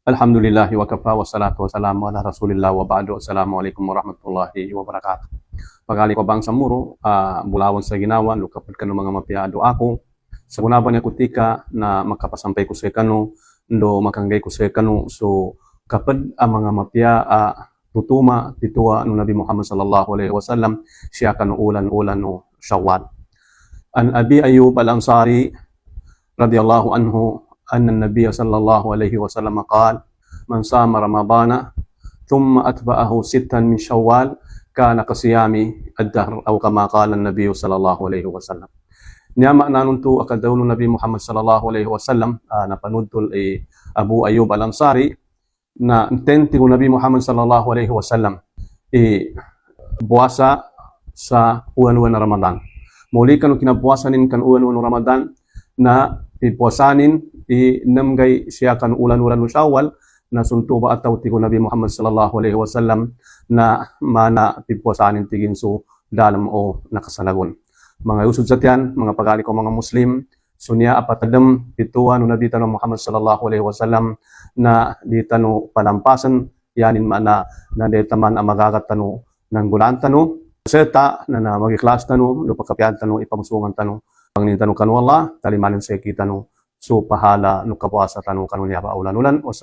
Alhamdulillahi wa kafa wa salatu wa salamu ala rasulillah wa ba'du. Assalamualaikum warahmatullahi wabarakatuh. Pagali ko bang samuro, bulawan sa ginawa, lukapad ka ng mga mapiado ako. Sa gunaban niya kutika na makapasampay ko sa kanu, ndo makanggay ko sa kanu. So, kapad ang mga mapia, tutuma, titua, no Nabi Muhammad sallallahu alaihi wasallam, siya kanu ulan-ulan no Shawwal. An Abi Ayyub al-Ansari, radiyallahu anhu, أن النبي صلى الله عليه وسلم قال من صام رمضان ثم أتبعه ستا من شوال كان كصيام الدهر أو كما قال النبي صلى الله عليه وسلم. Niyama na nunto akadaw ng Nabi Muhammad sallallahu alaihi wasallam napanudtol Abu Ayyub al-Ansari na intenti ng Nabi Muhammad sallallahu alaihi wasallam buwasa sa uwan-uwan na Ramadan. Muli kan kinabuwasanin kan uwan-uwan na Ramadan na ipuasanin namgay siya kan ulan-ulan no Shawwal na suntuba at tawti ko Nabi Muhammad sallallahu alaihi wasallam na mana pipuasanin tigin so dalam o nakasalagon. Mga usod sa tiyan, mga pagali ko mga Muslim, sunya apatadam pituan no Nabi tanong Muhammad sallallahu alaihi wasallam na di tano palampasan yanin mana na di taman ang magagatano ng gulan tano seta na magiklas tano lupakapian tano ipamusungan tano pangnin tano kanu Allah talimanin sa kita no so pahala no kapuasa tanong kanun niya ba ulan-ulan o